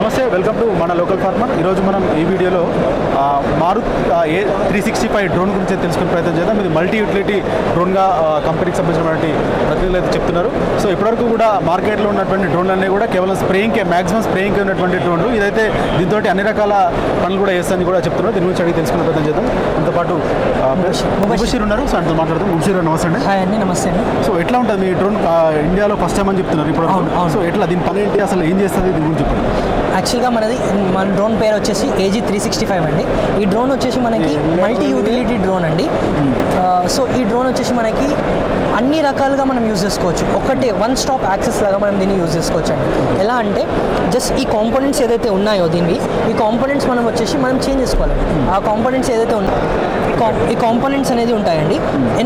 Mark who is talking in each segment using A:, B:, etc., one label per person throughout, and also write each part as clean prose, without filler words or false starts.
A: నమస్తే, welcome to మన local farmer. ఈరోజు మనం ఈ వీడియోలో మారుత్ A365 డ్రోన్ గురించి తెలుసుకునే ప్రయత్నం చేద్దాం. ఇది మల్టీ యూటిలిటీ డ్రోన్గా కంపెనీకి సంబంధించినటువంటి ప్రతినిధులు అయితే చెప్తున్నారు. సో ఇప్పటివరకు కూడా మార్కెట్లో ఉన్నటువంటి డ్రోన్లన్నీ కూడా కేవలం స్ప్రేయింగ్కే, మ్యాక్సిమం స్ప్రేయింగ్కే ఉన్నటువంటి డ్రోన్లు. ఇదైతే దీంతో అన్ని రకాల పనులు కూడా చేస్తాయని కూడా చెప్తున్నారు. దీని గురించి అడిగి తెలుసుకునే ప్రయత్నం చేద్దాం. దాంతోపాటు ముబషీర్ ఉన్నారు. సో ఆయనతో మాట్లాడదాం. ముబషీర్, నమస్తే అండి.
B: హాయ్ అండి. నమస్తే అండి.
A: సో ఎట్లా ఉంటుంది మీ డ్రోన్? ఇండియాలో ఫస్ట్ టైం అని చెప్తున్నారు ఇప్పుడు. సో ఎట్లా దీని పని ఏంటి, అసలు ఏం చేస్తుంది, దీని గురించి చెప్పండి.
B: యాక్చువల్గా మన డ్రోన్ పేరు వచ్చేసి AG365 అండి. ఈ డ్రోన్ వచ్చేసి మనకి మల్టీ యూటిలిటీ డ్రోన్ అండి. సో ఈ డ్రోన్ వచ్చేసి మనకి అన్ని రకాలుగా మనం యూజ్ చేసుకోవచ్చు. ఒకటే వన్ స్టాప్ యాక్సెస్ లాగా మనం దీన్ని యూజ్ చేసుకోవచ్చు అండి. ఎలా అంటే జస్ట్ ఈ కాంపోనెంట్స్ ఏదైతే ఉన్నాయో దీనివి, ఈ కాంపోనెంట్స్ మనం చేంజ్ చేసుకోవాలి. ఆ కాంపోనెంట్స్ ఏదైతే ఉన్నాయో ఈ కాంపోనెంట్స్ అనేది ఉంటాయండి.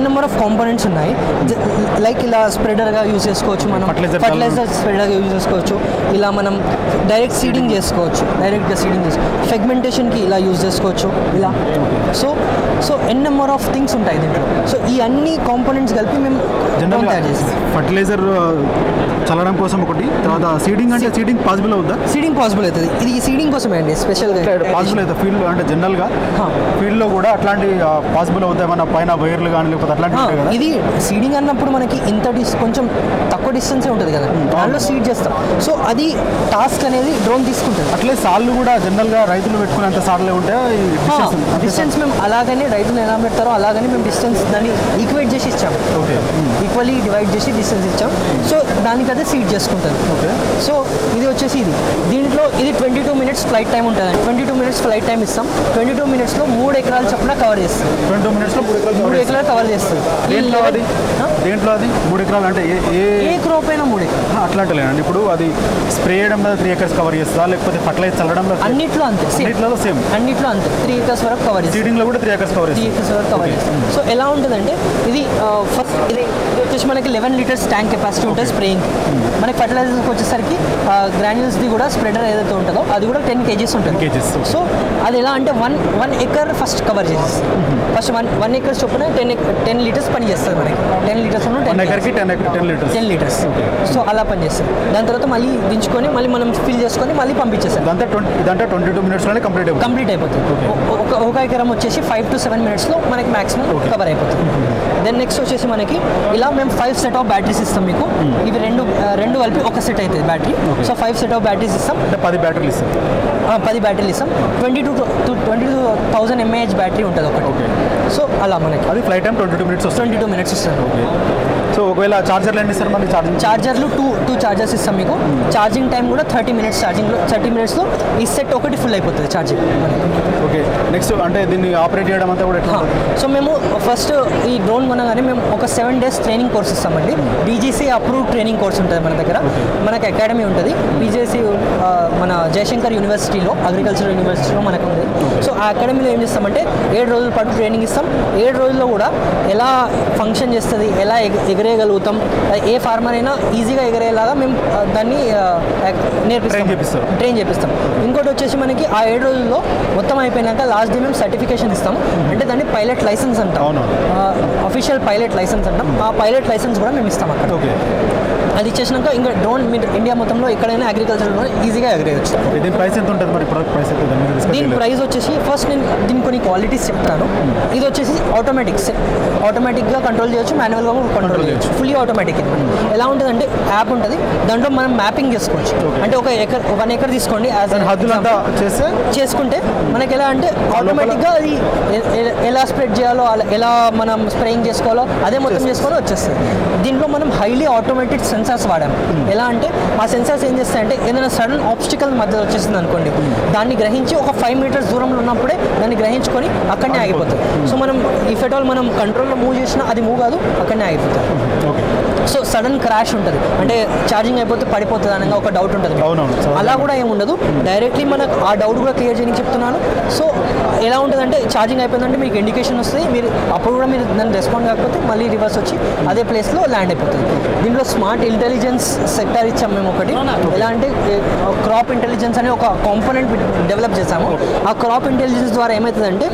B: నెంబర్ ఆఫ్ కాంపోనెంట్స్ ఉన్నాయి. లైక్ ఇలా స్ప్రెడర్గా యూజ్ చేసుకోవచ్చు, మనం ఫర్టిలైజర్ స్ప్రెడర్గా యూజ్ చేసుకోవచ్చు. ఇలా మనం డైరెక్ట్ సీడింగ్ చేసుకోవచ్చు, డైరెక్ట్గా సీడింగ్ చేసుకోవచ్చు. ఫెగ్మెంటేషన్కి ఇలా యూజ్ చేసుకోవచ్చు ఇలా. సో నెంబర్ ఆఫ్ థింగ్స్ ఉంటాయి దీంట్లో. సో ఈ అన్ని కాంపోనెంట్స్ కలిపి మేము
A: జనరల్గా తయారు చేస్తాం. ఫర్టిలైజర్ చల్లడం కోసం ఒకటి, తర్వాత సీడింగ్ అంటే సీడింగ్ పాసిబుల్ అవుతుందా?
B: సీడింగ్ పాసిబుల్ అవుతుంది. ఇది సీడింగ్ కోసమే అండి స్పెషల్గా
A: పాసిబుల్ అవుతుంది. ఫీల్డ్ అంటే జనరల్గా ఫీల్డ్లో కూడా అట్లాంటి పాసిబుల్ అవుతాయి. మన పైన వైర్లు కానీ లేకపోతే అట్లాంటి.
B: ఇది సీడింగ్ అన్నప్పుడు మనకి ఇంత కొంచెం తక్కువ డిస్టెన్సే ఉంటుంది కదా, దానిలో సీడ్ చేస్తాం. సో అది టాస్క్ అనేది డ్రోన్ తీసుకుంటుంది.
A: అట్లే సార్లు కూడా జనరల్గా రైతులు పెట్టుకునేంత సార్లే ఉంటాయి.
B: డిస్టెన్స్ మేము అలాగనే రైతులు ఎలా పెడతారో అలాగనే మేము డిస్టెన్స్ దాన్ని ఈక్వేట్ చేసి ఇచ్చాము.
A: ఓకే,
B: ఈక్వల్లీ డివైడ్ చేసి డిస్టెన్స్ ఇచ్చాం. సో దానికైతే సీడ్ చేసుకుంటుంది.
A: ఓకే.
B: సో ఇది వచ్చేసి దీంట్లో ఇది 22 minutes ఫ్లైట్ టైం ఉంటుంది. 22 minutes ఫ్లైట్ టైం ఇస్తాం. 22 minutesలో 3 ఎకరాలు చొప్పున కవర్ చేస్తాం.
A: 22 minutesలో
B: 3 ఎకరాలు కవర్ చేస్తుంది.
A: దేంట్లో అది 3 ఎకరాలు అంటే
B: ఏ క్రాప్ అయినా 3 ఎకరాలు
A: అట్లాంటిలేనండి. ఇప్పుడు అది స్ప్రే చేయడంలో 3 acres కవర్ చేస్తుందా, లేకపోతే ఫర్టిలైజర్ చల్లడంలో?
B: అన్నిట్లో అంతే,
A: సేమ్.
B: అన్నిట్లో అంతే 3 acres వరకు కవర్ చేస్తాం.
A: సీడింగ్లో కూడా 3 acres కవర్ చేస్తాం.
B: 3 acres వరకు కవర్ చేస్తాం. సో ఎలా ఉంటుందంటే ఇది ఫస్ట్ ఇది వచ్చేసి మనకి 11 liters ట్యాంక్ కెపాసిటీ ఉంటుంది స్ప్రేయింగ్. మనకి ఫర్టిలైజర్కి వచ్చేసరికి గ్రాన్యూల్స్ది కూడా స్ప్రెడర్ ఏదైతే ఉంటుందో అది కూడా 10 kgs ఉంటుంది. సో అది ఎలా అంటే 1 acre ఫస్ట్ కవర్ చేసేస్తుంది. ఫస్ట్ 1 acre చొప్పున 10 liters పని చేస్తుంది మనకి. 10 liters 10 liters. సో అలా పని చేస్తుంది. దాని తర్వాత మళ్ళీ దించుకొని మళ్ళీ మనం ఫిల్ చేసుకొని మళ్ళీ పంపించేస్తాం.
A: ఇదంతా 22 minutesలోనే కంప్లీట్ అయిపోతుంది.
B: ఒక ఎకరం వచ్చేసి 5 to 7 minutesలో మనకి మాక్సిమం కవర్ అయిపోతుంది. దెన్ నెక్స్ట్ వచ్చేసి మనకి ఇలా మేము 5 set of బ్యాటరీస్ ఇస్తాం మీకు. ఇవి రెండు కలిపి ఒక సెట్ అవుతుంది battery. So 5 set of batteries ఇస్తాం.
A: 10 బ్యాటరీలు ఇస్తాం.
B: 10 బ్యాటరీలు ఇస్తాం. 22,000 mAh బ్యాటరీ ఉంటుంది ఒకటి. సో అలా మనకి
A: అది ఫ్లైట్ టైం 22 minutes వస్తుంది.
B: 22 minutes వస్తుంది.
A: సో ఒకవేళ చార్జర్లు ఎన్ని ఇస్తారు మళ్ళీ?
B: చార్జర్లు టూ చార్జర్స్ ఇస్తాం మీకు. ఛార్జింగ్ టైం కూడా 30 minutes. 30 minutesలో ఈ సెట్ ఒకటి ఫుల్ అయిపోతుంది ఛార్జింగ్.
A: ఓకే. నెక్స్ట్ అంటే దీన్ని ఆపరేట్ చేయడం అంతా కూడా ఎట్లా?
B: సో మేము ఫస్ట్ ఈ డ్రోన్ కొనగానే మేము ఒక 7 days ట్రైనింగ్ కోర్స్ ఇస్తామండి. BGC అప్రూవ్డ్ ట్రైనింగ్ కోర్స్ ఉంటుంది మన దగ్గర. మనకు అకాడమీ ఉంటుంది. BGC మన జయశంకర్ యూనివర్సిటీలో, అగ్రికల్చర్ యూనివర్సిటీలో మనకు ఉంది. సో ఆ అకాడమీలో ఏం చేస్తామంటే 7 రోజుల పాటు ట్రైనింగ్ ఇస్తాం. 7 రోజుల్లో కూడా ఎలా ఫంక్షన్ చేస్తుంది, ఎలా ఎగరేయగలుగుతాం, ఏ ఫార్మర్ అయినా ఈజీగా ఎగరేలాగా మేము దాన్ని ట్రైన్ చేపిస్తాం. ఇంకోటి వచ్చేసి మనకి ఆ 7 రోజుల్లో మొత్తం అయిపోయినాక లాస్ట్ డే మేము సర్టిఫికేషన్ ఇస్తాం. అంటే దాన్ని పైలట్ లైసెన్స్ అంటాం. అఫీషియల్ పైలట్ లైసెన్స్ అంటాం. ఆ పైలట్ లైసెన్స్ కూడా మేము ఇస్తాం అక్కడ. అది ఇచ్చేసినాక ఇంకా డ్రోన్ మీరు ఇండియా మొత్తంలో ఎక్కడైనా అగ్రికల్చర్లో ఈజీగా ఎగరేయచ్చు.
A: దీని ప్రైస్ ఎంత ఉంటుంది మరి?
B: దీని ప్రైస్ వచ్చేసి ఫస్ట్ నేను దీని కొన్ని క్వాలిటీస్ చెప్తాను. ఇది వచ్చేసి ఆటోమేటిక్గా కంట్రోల్ చేయొచ్చు, మాన్యువల్గా కంట్రోల్ చేయొచ్చు. Fully automatic. ఎలా ఉంటుందంటే యాప్ ఉంటుంది, దాంట్లో మనం మ్యాపింగ్ చేసుకోవచ్చు. అంటే 1 acre తీసుకోండి, చేసుకుంటే మనకి ఎలా అంటే ఆటోమేటిక్గా అది ఎలా స్ప్రెడ్ చేయాలో, ఎలా మనం స్ప్రేయింగ్ చేసుకోవాలో అదే మొత్తం చేసుకొని వచ్చేస్తుంది. దీంట్లో మనం హైలీ ఆటోమేటెడ్ సెన్సార్స్ వాడాము. ఎలా అంటే ఆ సెన్సార్స్ ఏం చేస్తాయంటే ఏదైనా సడన్ ఆబ్స్టికల్ మధ్య వచ్చేసింది అనుకోండి, దాన్ని గ్రహించి ఒక 5 meters దూరంలో ఉన్నప్పుడే దాన్ని గ్రహించుకొని అక్కడనే ఆగిపోతుంది. సో మనం ఇఫ్ ఎట్ ఆల్ మనం కంట్రోల్లో మూవ్ చేసినా అది మూవ్ కాదు, అక్కడనే ఆగిపోతుంది. సో సడన్ క్రాష్ ఉంటుంది, అంటే ఛార్జింగ్ అయిపోతే పడిపోతుంది అనగా ఒక డౌట్ ఉంటుంది. అలా కూడా ఏముండదు. డైరెక్ట్లీ మనకు ఆ డౌట్ కూడా క్లియర్ చేయడానికి చెప్తున్నాను. సో ఎలా ఉంటుందంటే ఛార్జింగ్ అయిపోయిందంటే మీకు ఇండికేషన్ వస్తుంది. మీరు అప్పుడు కూడా మీరు దాన్ని రెస్పాండ్ కాకపోతే మళ్ళీ రివర్స్ వచ్చి అదే ప్లేస్లో ల్యాండ్ అయిపోతుంది. దీంట్లో స్మార్ట్ ఇంటెలిజెన్స్ సెక్టర్ ఇచ్చాము మేము ఒకటి. ఎలా అంటే క్రాప్ ఇంటెలిజెన్స్ అనే ఒక కాంపోనెంట్ డెవలప్ చేసాము. ఆ క్రాప్ ఇంటెలిజెన్స్ ద్వారా ఏమవుతుందంటే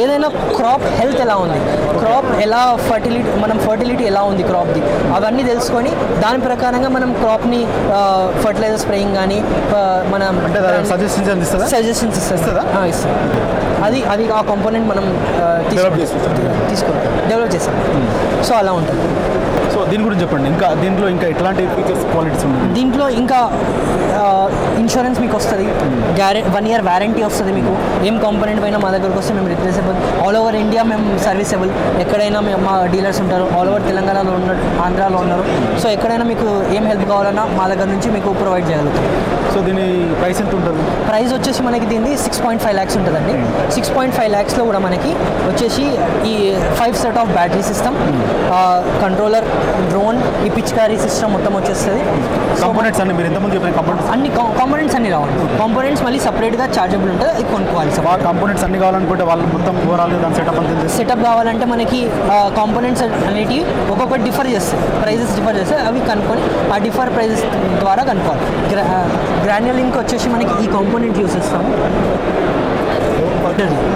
B: ఏదైనా క్రాప్ హెల్త్ ఎలా ఉంది, క్రాప్ ఎలా ఫర్టిలిటీ ఎలా ఉంది క్రాప్ది, అవన్నీ అవన్నీ తెలుసుకొని దాని ప్రకారంగా మనం క్రాప్ని ఫర్టిలైజర్ స్ప్రేయింగ్ కానీ మనం
A: అంటే సజెషన్స్ అందిస్తుందా?
B: సజెషన్స్ ఇస్తుందా ఇస్తాం. అది ఆ కాంపోనెంట్ మనం డెవలప్ చేస్తాం. సో అలా ఉంటుంది.
A: సో దీని గురించి చెప్పండి. దీంట్లో ఇంకా ఎట్లాంటి ఫీచర్స్ క్వాలిటీస్ ఉన్నాయి?
B: దీంట్లో ఇంకా ఇన్సూరెన్స్ మీకు వస్తుంది, 1 year వారంటీ వస్తుంది. మీకు ఏం కాంపోనెంట్ పైన మా దగ్గరకు వస్తే మేము రిప్లేసబుల్. ఆల్ ఓవర్ ఇండియా మేము సర్వీసబుల్. ఎక్కడైనా మా డీలర్స్ ఉంటారు, ఆల్ ఓవర్ తెలంగాణలో ఉన్నారు, ఆంధ్రాలో ఉన్నారు. సో ఎక్కడైనా మీకు ఏం హెల్ప్ కావాలన్నా మా దగ్గర నుంచి మీకు ప్రొవైడ్ చేయగలుగుతాం.
A: సో దీని ప్రైస్ ఎంత ఉంటుంది?
B: ప్రైస్ వచ్చేసి మనకి దీన్ని 6.5 lakhs ఉంటుందండి. 6.5 lakhsలో కూడా మనకి వచ్చేసి ఈ 5 set of battery system, controller, drone, ఈ పిచ్కారీ సిస్టమ్ మొత్తం వచ్చేస్తుంది.
A: కాంపోనెంట్స్ అన్ని మీరు ఎంతమంది చెప్పిన
B: అన్ని కాంపోనెంట్స్ అన్ని రావాలి. కాంపోనెంట్స్ మళ్ళీ సపరేట్గా చార్జబుల్ ఉంటుంది, అది కొనుక్కోవాలి.
A: ఆ కాంపోనెంట్స్ అన్ని కావాలనుకుంటే వాళ్ళు మొత్తం ఓవరాల్ దాని సెటప్ అంతా
B: సెటప్ కావాలంటే మనకి కాంపోనెంట్స్ అనేటివి ఒక్కొక్కటి డిఫర్ చేస్తాయి, ప్రైజెస్ డిఫర్ చేస్తాయి. అవి కనుక్కొని ఆ డిఫర్ ప్రైజెస్ ద్వారా కనుక్కోవాలి. గ్రాన్యులింగ్ వచ్చేసి మనకి ఈ కాంపోనెంట్ యూస్ చేస్తాము.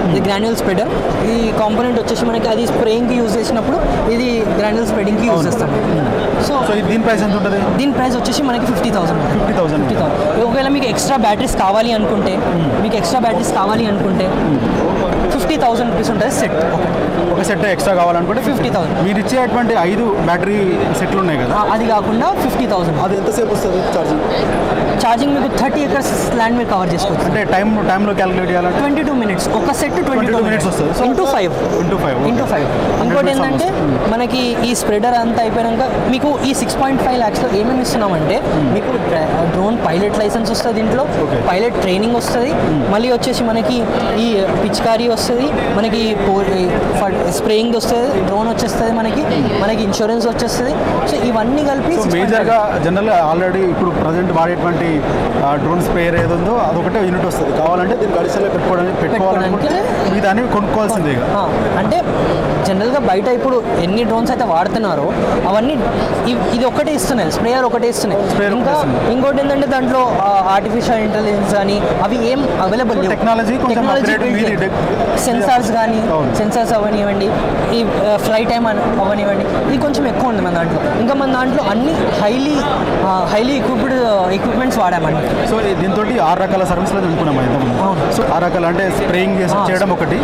B: ఇది గ్రాన్యుల్ స్ప్రెడర్. ఈ కాంపోనెంట్ వచ్చేసి మనకి అది స్ప్రేయింగ్కి యూజ్ చేసినప్పుడు ఇది గ్రాన్యుల్ స్ప్రెడింగ్కి యూజ్ చేస్తాం. సో
A: దీని ప్రైస్ ఎంత ఉంటుంది?
B: దీని ప్రైస్ వచ్చేసి మనకి 50,000. ఒకవేళ మీకు ఎక్స్ట్రా బ్యాటరీస్ కావాలి అనుకుంటే 50,000 రూపీస్ ఉంటుంది సెట్.
A: ఒక సెట్ ఎక్స్ట్రా కావాలనుకుంటే
B: 50,000.
A: మీరు ఇచ్చేటువంటి 5 బ్యాటరీ సెట్లు ఉన్నాయి కదా,
B: అది కాకుండా 50,000.
A: అది ఎంతసేపు వస్తుంది
B: ఛార్జింగ్ మీకు 30 acres ల్యాండ్ మీరు కవర్ చేసుకోవచ్చు.
A: అంటే టైంలో క్యాలిక్యులేట్ చేయాలంటే
B: 22 minutes. ఒక సెట్ 22 minutes
A: వస్తుంది.
B: ఇంటూ 5. ఇంకోటి ఏంటంటే మనకి ఈ స్ప్రెడర్ అంతా అయిపోయాక మీకు ఈ 6.5 lakhsలో ఏమేమి ఇస్తున్నామంటే మీకు డ్రోన్ పైలట్ లైసెన్స్ వస్తుంది, దీంట్లో పైలట్ ట్రైనింగ్ వస్తుంది, మళ్ళీ వచ్చేసి మనకి ఈ పిచ్కారీ వస్తుంది, మనకి స్ప్రేయింగ్ వస్తుంది, డ్రోన్ వచ్చేస్తుంది, మనకి ఇన్సూరెన్స్ వచ్చేస్తుంది. సో ఇవన్నీ కలిపి
A: మేజర్గా జనరల్గా ఆల్రెడీ ఇప్పుడు ప్రజెంట్ వాడేటువంటి డ్రోన్ స్ప్రేయర్ ఏదో ఉందో అదొకటే యూనిట్ వస్తుంది. కావాలంటే దీన్ని గడిసెలో పెట్టుకోవాలంటే మీ దాన్ని కొనుక్కోవాల్సిందే.
B: అంటే జనరల్గా బయట ఇప్పుడు ఎన్ని డ్రోన్స్ అయితే వాడుతున్నారో అవన్నీ ఇది ఒకటే ఇస్తున్నాయి, స్ప్రేయర్ ఒకటే ఇస్తున్నాయి. ఇంకా ఇంకోటి ఏంటంటే దాంట్లో ఆర్టిఫిషియల్ ఇంటెలిజెన్స్ కానీ అవి ఏం అవైలబుల్
A: టెక్నాలజీ
B: సెన్సార్స్ అవనివ్వండి, ఈ ఫ్లైట్ టైం అవనివ్వండి, ఇది కొంచెం ఎక్కువ ఉంది మన దాంట్లో. ఇంకా మన దాంట్లో అన్ని హైలీ ఎక్విప్మెంట్స్ వాడామండి.
A: సో దీంతో 6 రకాల సర్వీసులు అనుకున్నాము ఇంతకుముందు. సో 6 రకాలు అంటే స్ప్రేయింగ్ చేయడం ఒకటి,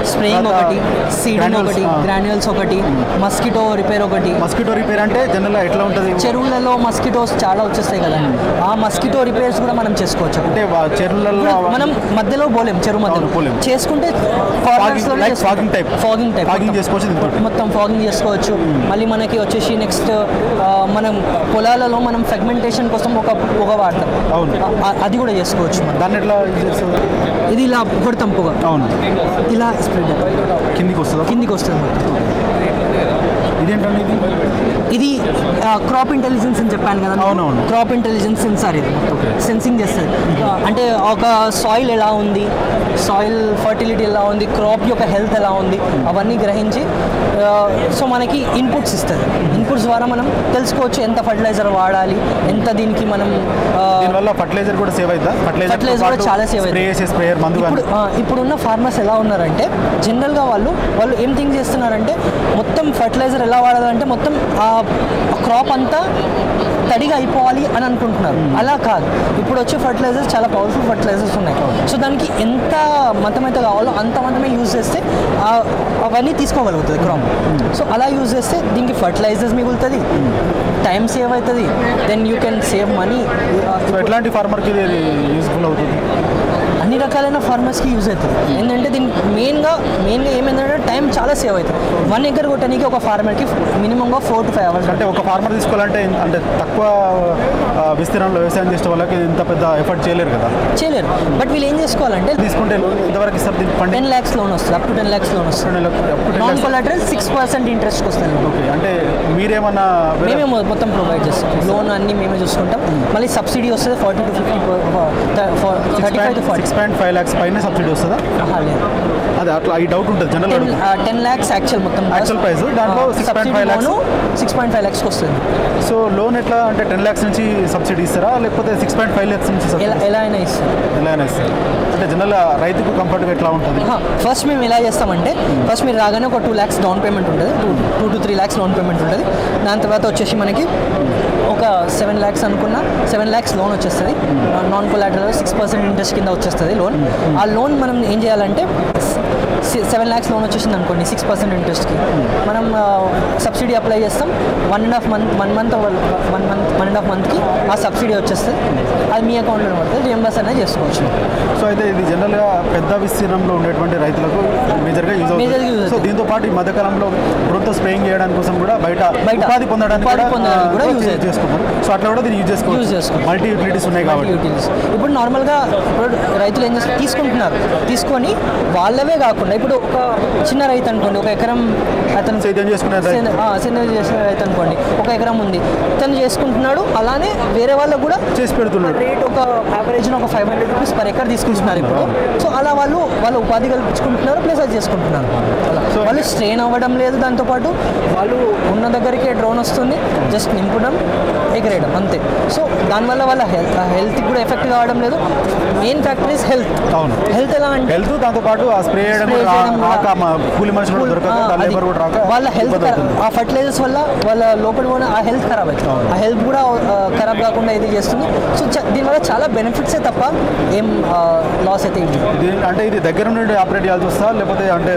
B: సీడింగ్ ఒకటి, గ్రాన్యుల్స్ ఒకటి, మస్కిటో రిపేర్ ఒకటి.
A: మస్కిటో రిపేర్ అంటే జనరల్గా ఎట్లా ఉంటుంది?
B: చెరువులలో మస్కిటోస్ చాలా వచ్చేస్తాయి కదా, ఆ మస్కిటో రిపేర్స్ కూడా మనం చేసుకోవచ్చు.
A: అంటే చెరువులలో
B: మనం మధ్యలో పోలేం, చెరువు మధ్యలో చేసుకుంటే ఫాగింగ్ చేసుకోవచ్చు. మొత్తం ఫాగింగ్ చేసుకోవచ్చు. మళ్ళీ మనకి వచ్చేసి నెక్స్ట్ మనం పొలాలలో మనం ఫెగ్మెంటేషన్ కోసం ఒక పొగ వాడతాం, అది కూడా చేసుకోవచ్చు.
A: దాన్ని ఎట్లా
B: ఇది ఇలా కొడతాం పొగ,
A: అవును,
B: ఇలా స్ప్రెడ్ కిందికి వస్తుంది మొత్తం.
A: ఇదేంటండి
B: ఇది క్రాప్ ఇంటెలిజెన్స్ అని చెప్పాను కదా.
A: అవునవును,
B: క్రాప్ ఇంటెలిజెన్స్ సెన్సార్. ఇది సెన్సింగ్ చేస్తుంది. అంటే ఒక సాయిల్ ఎలా ఉంది, సాయిల్ ఫర్టిలిటీ ఎలా ఉంది, క్రాప్ యొక్క హెల్త్ ఎలా ఉంది, అవన్నీ గ్రహించి సో మనకి ఇన్పుట్స్ ఇస్తుంది. ఇన్పుట్స్ ద్వారా మనం తెలుసుకోవచ్చు ఎంత ఫర్టిలైజర్ వాడాలి, ఎంత దీనికి మనం.
A: దీనివల్ల ఫర్టిలైజర్ కూడా సేవ్ అవుతుందా?
B: ఫర్టిలైజర్ కూడా చాలా సేవ్ అవుతుంది.
A: స్ప్రేయర్ మందు.
B: ఇప్పుడున్న ఫార్మర్స్ ఎలా ఉన్నారంటే జనరల్గా వాళ్ళు ఏం థింక్ చేస్తున్నారంటే మొత్తం ఫర్టిలైజర్ ఎలా వాడాలంటే మొత్తం ఆ క్రాప్ అంతా తడిగా అయిపోవాలి అని అనుకుంటున్నారు. అలా కాదు, ఇప్పుడు వచ్చే ఫర్టిలైజర్స్ చాలా పవర్ఫుల్ ఫర్టిలైజర్స్ ఉన్నాయి. సో దానికి ఎంత మంతమైతే కావాలో అంత మంతమే యూజ్ చేస్తే అవన్నీ తీసుకోగలుగుతుంది క్రాప్. సో అలా యూజ్ చేస్తే దీనికి ఫర్టిలైజర్స్ మిగులుతుంది, టైం సేవ్ అవుతుంది, then you can save money.
A: ఎట్లాంటి ఫార్మర్కి యూస్ఫుల్ అవుతుంది?
B: అన్ని రకాలైన ఫార్మర్స్కి యూజ్ అవుతుంది. ఏంటంటే దీనికి మెయిన్గా ఏమైందంటే టైం చాలా సేవ్ అవుతుంది. 1 acre కొట్టడానికి ఒక ఫార్మర్కి మినిమంగా 4 to 5 hours.
A: అంటే ఒక ఫార్మర్ తీసుకోవాలంటే అంటే తక్కువ విస్తీర్ణంలో వ్యవసాయం చేసే వాళ్ళకి ఇంత పెద్ద ఎఫర్ట్ చేయలేరు.
B: బట్ వీళ్ళు ఏం చేసుకోవాలంటే
A: తీసుకుంటే ఎంతవరకు ఇస్తారు?
B: 10 lakhs లోన్ వస్తుంది, అప్ టు 10 lakhs లోన్ వస్తుంది. నాన్ కొలాటరల్ 6% ఇంట్రెస్ట్కి వస్తుంది.
A: ఓకే, అంటే మీరేమన్నా
B: మేమే మొత్తం ప్రొవైడ్ చేస్తాం, లోన్ అన్నీ మేమే చూసుకుంటాం. మళ్ళీ సబ్సిడీ వస్తుంది 40 to 50, 35 to 40.
A: 6.5 lakhs పైన సబ్సిడీ వస్తుందా?
B: లేదు,
A: అదే అట్లా ఈ డౌట్ ఉంటుంది జనరల్.
B: 10 lakhs యాక్చువల్ ప్రైస్, దాంట్లో 6.5 lakhsకి వస్తుంది.
A: సో లోన్ ఎట్లా అంటే 10 lakhs నుంచి సబ్సిడీ ఇస్తారా, లేకపోతే 6.5 lakhs నుంచి
B: ఎలా అయినా ఇస్తారు.
A: అంటే అంటే జనరల్ రైతుకు కంఫర్ట్గా ఎట్లా ఉంటుంది?
B: ఫస్ట్ మేము ఎలా చేస్తామంటే ఫస్ట్ మీరు రాగానే ఒక 2 lakhs డౌన్ పేమెంట్ ఉంటుంది, 2 to 3 lakhs డౌన్ పేమెంట్ ఉంటుంది. దాని తర్వాత వచ్చేసి మనకి ఒక 7 lakhs అనుకున్న 7 lakhs లోన్ వచ్చేస్తుంది. నాన్ కొలాటరల్ 6% ఇంట్రెస్ట్ కింద వచ్చేస్తుంది లోన్. ఆ లోన్ మనం ఏం చేయాలంటే 7 lakhs లోన్ వచ్చేసింది అనుకోండి 6% ఇంట్రెస్ట్కి మనం సబ్సిడీ అప్లై చేస్తాం. 1.5 మంత్కి ఆ సబ్సిడీ వచ్చేస్తుంది. అది మీ అకౌంట్లో పడుతుంది, రియంబర్స్ అనేది చేసుకోవచ్చు.
A: సో అయితే ఇది జనరల్గా పెద్ద విస్తీర్ణంలో ఉండేటువంటి రైతులకు మేజర్గా యూజ్ అవుతుంది. సో దీంతో పాటు ఈ మధ్యకాలంలో డ్రోన్తో స్ప్రేయింగ్ చేయడానికి కోసం కూడా బయట ఉపాధి పొందడానికి కూడా యూజ్ చేసుకుంటారు. సో అట్లా కూడా దీన్ని యూజ్ చేసుకోవచ్చు. మల్టీ యూటిలిటీస్ ఉన్నాయి కాబట్టి.
B: ఇప్పుడు నార్మల్గా రైతులు ఏం చేస్తారు, తీసుకొని వాళ్ళవే కాకుండా ఇప్పుడు ఒక చిన్న రైతు అనుకోండి, ఒక ఎకరం అతను
A: సేద్యం చేసుకునే
B: సేద్యం చేసే రైతు అనుకోండి, ఒక ఎకరం ఉంది, తను చేసుకుంటున్నాడు. అలానే వేరే వాళ్ళకు కూడా
A: చేసి పెడుతున్నాడు.
B: రేట్ ఒక యావరేజ్ ఒక 500 rupees per acre తీసుకుంటున్నారు ఇప్పుడు. సో అలా వాళ్ళు ఉపాధి కల్పించుకుంటున్నారు, ప్లస్ అది చేసుకుంటున్నారు. సో వాళ్ళు స్ట్రెయిన్ అవ్వడం లేదు. దాంతోపాటు వాళ్ళు ఉన్న దగ్గరికి డ్రోన్ వస్తుంది, జస్ట్ నింపడం, ఎగరేయడం అంతే. సో దానివల్ల వాళ్ళ హెల్త్కి కూడా ఎఫెక్ట్ కావడం లేదు. Main factor is health.
A: అవును,
B: హెల్త్ ఎలా అంటే
A: హెల్త్, దాంతోపాటు ఆ స్ప్రే చేయడం కూలి మనుషులు
B: వాళ్ళ హెల్త్ ఆ ఫర్టిలైజర్స్ వల్ల వాళ్ళ లోపల కూడా ఆ హెల్త్ ఖరాబ్ అవుతుంది. ఆ హెల్త్ కూడా ఖరాబ్ కాకుండా ఇది చేస్తుంది. సో దీనివల్ల చాలా బెనిఫిట్సే తప్ప ఏం లాస్ అయితే
A: అంటే ఇది దగ్గర నుండి ఆపరేట్ చేయాల్సి వస్తా, లేకపోతే అంటే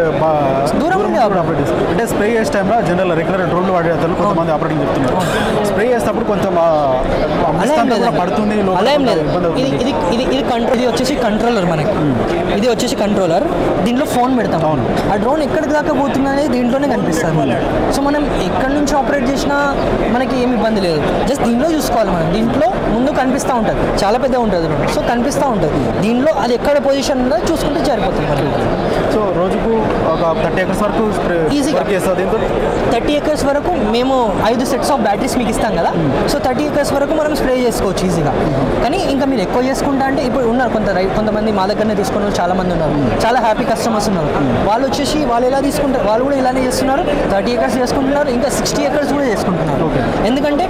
B: దూరం నుండి
A: ఆపరేట్ చేస్తారు. అంటే స్ప్రే చేసే టైంలో జనరల్ రెగ్యులర్ డ్రోన్లు వాడే కొంతమంది ఆపరేటింగ్ చెప్తున్నారు. స్ప్రే చేసేటప్పుడు కొంచెం పడుతుంది.
B: అలా ఏం లేదు. ఇది వచ్చేసి కంట్రోలర్ మనకి. ఇది వచ్చేసి కంట్రోలర్. దీంట్లో ఫోన్ పెడతాం. ఆ డ్రోన్ ఎక్కడికి దాకా పోతుంది అనేది దీంట్లోనే కనిపిస్తుంది మనకి. సో మనం ఎక్కడి నుంచి ఆపరేట్ చేసినా మనకి ఏమి ఇబ్బంది లేదు. జస్ట్ దీంట్లో చూసుకోవాలి మనం. దీంట్లో ముందు కనిపిస్తూ ఉంటుంది, చాలా పెద్ద ఉంటుంది డ్రోన్. సో కనిపిస్తూ ఉంటుంది. దీంట్లో అది ఎక్కడ పొజిషన్ ఉందో చూసుకుంటే సరిపోతుంది మనకి.
A: సో రోజుకు ఒక 30 acres వరకు
B: ఈజీగా 30 acres వరకు మేము 5 sets ఆఫ్ బ్యాటరీస్ మీకు ఇస్తాం కదా. సో 30 acres వరకు మనం స్ప్రే చేసుకోవచ్చు ఈజీగా. కానీ ఇంకా మీరు ఎక్కువ చేసుకుంటా అంటే ఇప్పుడు ఉన్నారు కొంతమంది మా దగ్గరనే తీసుకున్న చాలా మంది ఉన్నారు, చాలా హ్యాపీ కస్టమర్స్ ఉన్నారు. వాళ్ళు వచ్చేసి వాళ్ళు ఎలా తీసుకుంటారు, వాళ్ళు కూడా ఇలానే చేస్తున్నారు. 30 acres చేసుకుంటున్నారు, ఇంకా 60 acres కూడా చేసుకుంటున్నారు. ఎందుకంటే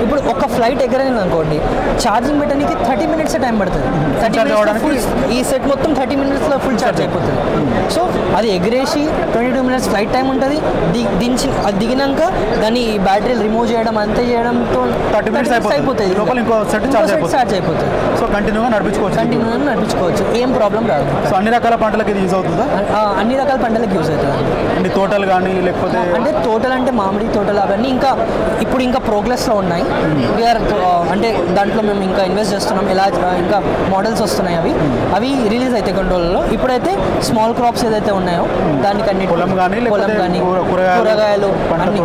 B: ఇప్పుడు ఒక ఫ్లైట్ ఎగరైంది అనుకోండి, ఛార్జింగ్ పెట్టడానికి 30 minutes టైం పడుతుంది. 30 minutes ఈ సెట్ మొత్తం 30 minutesలో ఫుల్ ఛార్జ్ అయిపోతుంది. సో అది ఎగిరేసి 22 minutes ఫ్లైట్ టైం ఉంటుంది. అది దిగినాక దాన్ని బ్యాటరీలు రిమూవ్ చేయడం అంతే చేయడంతో
A: 30 minutes అయిపోతుంది. లోపల ఇంకో సెట్
B: ఛార్జ్ అయిపోతుంది.
A: సో కంటిన్యూగా నడిపించుకోవచ్చు,
B: ఏం ప్రాబ్లం రాదు.
A: సో అన్ని రకాల పంటలకు ఇది యూజ్ అవుతుందా?
B: అన్ని రకాల పంటలకు యూజ్ అవుతుంది.
A: అన్ని తోటలు కానీ లేకపోతే
B: అంటే తోటలు అంటే మామిడి తోటలు అవన్నీ ఇప్పుడు ఇంకా ప్రోగ్రెస్లో ఉన్నాయి. వీఆర్ అంటే దాంట్లో మేము ఇంకా ఇన్వెస్ట్ చేస్తున్నాం. ఇంకా మోడల్స్ వస్తున్నాయి, అవి రిలీజ్ అయితే కంట్రోల్లో. ఇప్పుడైతే స్మాల్ క్రాప్స్ ఏదైతే ఉన్నాయో దానికన్నీ
A: పొలం కానీ
B: కూరగాయలు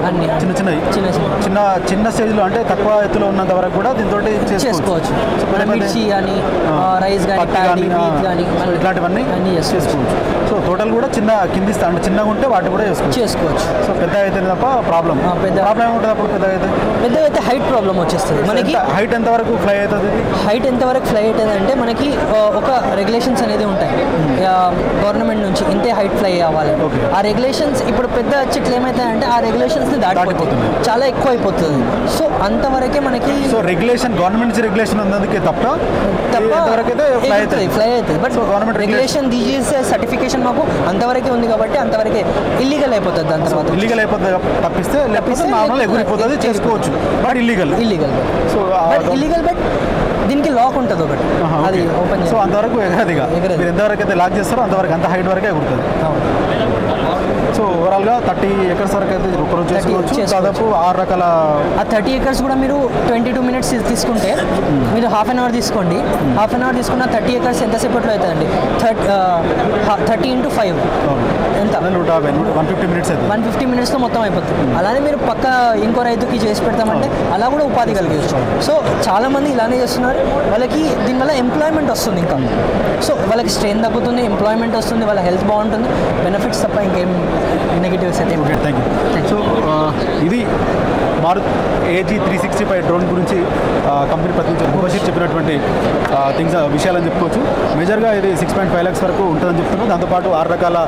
B: అన్ని
A: చిన్న స్టేజ్లో అంటే తక్కువ ఎత్తులో ఉన్నంత వరకు కూడా దీంతో చేసుకోవచ్చు.
B: మిర్చి కానీ రైస్ కానీ కానీ
A: ఇట్లాంటివన్నీ
B: అన్నీ చేసుకోవచ్చు.
A: సో టోటల్ కూడా కింది అంటే చిన్నగా ఉంటే వాటి కూడా చేసుకోవచ్చు. సో పెద్ద అయితే తప్ప ప్రాబ్లం ఏముంటుంది అప్పుడు పెద్ద
B: అయితే హైట్ ప్రాబ్లం వచ్చేస్తుంది మనకి.
A: హైట్ ఎంత వరకు ఫ్లై అవుతుంది?
B: హైట్ ఎంత వరకు ఫ్లై అవుతుంది అంటే మనకి ఒక రెగ్యులేషన్స్ అనేది ఉంటాయి గవర్నమెంట్ నుంచి, ఇంతే హైట్ ఫ్లై అవ్వాలి. ఆ రెగ్యులేషన్స్ ఇప్పుడు పెద్ద చెట్లు ఏమవుతాయంటే ఆ రెగ్యులేషన్స్ని దాటిపోతుంది, చాలా ఎక్కువ అయిపోతుంది. సో అంతవరకే మనకి
A: రెగ్యులేషన్ గవర్నమెంట్ రెగ్యులేషన్ ఉన్నందుకే తప్ప
B: ఫ్లై అవుతుంది. బట్ గవర్నమెంట్ రెగ్యులేషన్ తీసేసే సర్టిఫికేషన్ మాకు అంతవరకే ఉంది కాబట్టి అంతవరకే ఇల్లీగల్ అయిపోతుంది. దాని తర్వాత
A: ఇల్లీగల్ అయిపోతుంది తప్పిస్తే నార్మల్ ఎగురిపోతుంది, చేసుకోవచ్చు. But illegal. So
B: illegal but దీనికి లాక్ ఉంటుంది ఒకటి, అది ఓపెన్.
A: సో అంతవరకు ఎగరదు. మీరు ఎంతవరకు అయితే లాక్ చేస్తారో అంతవరకు అంత హైట్ వరకే ఎగురుతుంది. సో ఓవరాల్గా 30 acres వరకు అయితే ఒకరోజు చేసుకోవచ్చు. దాదాపు 6 రకాల.
B: ఆ 30 acres కూడా మీరు 22 minutes తీసుకుంటే మీరు హాఫ్ అన్ అవర్ తీసుకోండి. హాఫ్ అన్ అవర్ తీసుకున్న 30 acres ఎంతసేపట్లో అవుతుందండి? 30 into 5 ఎంత?
A: 150 minutes అవుతుంది.
B: 150 minutesలో మొత్తం అయిపోతుంది. అలానే మీరు పక్క ఇంకో రైతుకి చేసి పెడతామంటే అలా కూడా ఉపాధి కలిగించు. సో చాలామంది ఇలానే చేస్తున్నారు. వాళ్ళకి దీనివల్ల ఎంప్లాయ్మెంట్ వస్తుంది. ఇంకా సో వాళ్ళకి స్ట్రెయిన్ తగ్గుతుంది, ఎంప్లాయ్మెంట్ వస్తుంది, వాళ్ళ హెల్త్ బాగుంటుంది. బెనిఫిట్స్ తప్ప ఇంకేం నెగిటివ్స్ అయితే.
A: Okay, thank you. సో ఇది మారుత్ AG 365 డ్రోన్ గురించి కంపెనీ ప్రతినిధి ముబషీర్ చెప్పినటువంటి విషయాలని చెప్పుకోవచ్చు. మేజర్గా ఇది 6.5 lakhs వరకు ఉంటుందని చెప్తున్నారు. దాంతోపాటు 6 రకాల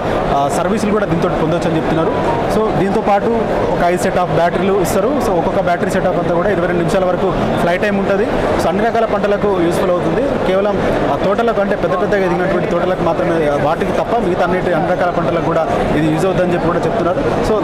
A: సర్వీసులు కూడా దీంతో పొందొచ్చు అని చెప్తున్నారు. సో దీంతోపాటు ఒక 5 సెట్ ఆఫ్ బ్యాటరీలు ఇస్తారు. సో ఒక్కొక్క బ్యాటరీ సెటప్ అంతా కూడా 22 నిమిషాల వరకు ఫ్లై టైం ఉంటుంది. సో అన్ని రకాల పంటలకు యూస్ఫుల్ అవుతుంది. కేవలం తోటలకు అంటే పెద్దగా ఎదిగినటువంటి తోటలకు మాత్రమే, వాటికి తప్ప మిగతా అన్ని రకాల పంటలకు కూడా ఇది యూజ్ అవుతుందని చెప్పి కూడా చెప్తున్నారు. సో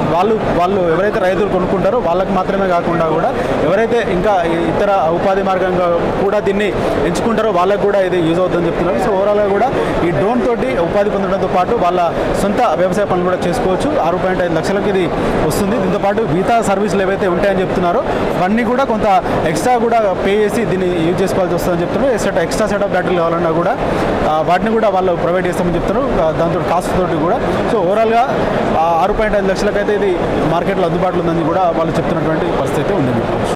A: వాళ్ళు ఎవరైతే రైతులు కొనుక్కుంటారో వాళ్ళకి మాత్రమే కాకుండా కూడా ఎవరైతే ఇంకా ఇతర ఉపాధి మార్గంగా కూడా దీన్ని ఎంచుకుంటారో వాళ్ళకు కూడా ఇది యూజ్ అవుతుందని చెప్తున్నారు. సో ఓవరాల్గా కూడా ఈ డ్రోన్ తోటి ఉపాధి పొందడంతో పాటు వాళ్ళ సొంత వ్యవసాయ పనులు కూడా చేసుకోవచ్చు. 6.5 లక్షలకు ఇది వస్తుంది. దీంతో పాటు మిగతా సర్వీసులు ఏవైతే ఉంటాయని చెప్తున్నారో అవన్నీ కూడా కొంత ఎక్స్ట్రా కూడా పే చేసి దీన్ని యూజ్ చేసుకోవాల్సి వస్తుందని చెప్తున్నారు. ఎక్స్ట్రా సెట్ ఆఫ్ బ్యాటరీలు కావాలన్నా కూడా వాటిని కూడా వాళ్ళు ప్రొవైడ్ చేస్తామని చెప్తున్నారు, దాంతో కాస్ట్ తోటి కూడా. సో ఓవరాల్గా 6.5 లక్షలకైతే ఇది మార్కెట్లో అందుబాటులో ఉందని కూడా వాళ్ళు చెప్తున్నటువంటి పరిస్థితి ఉంది.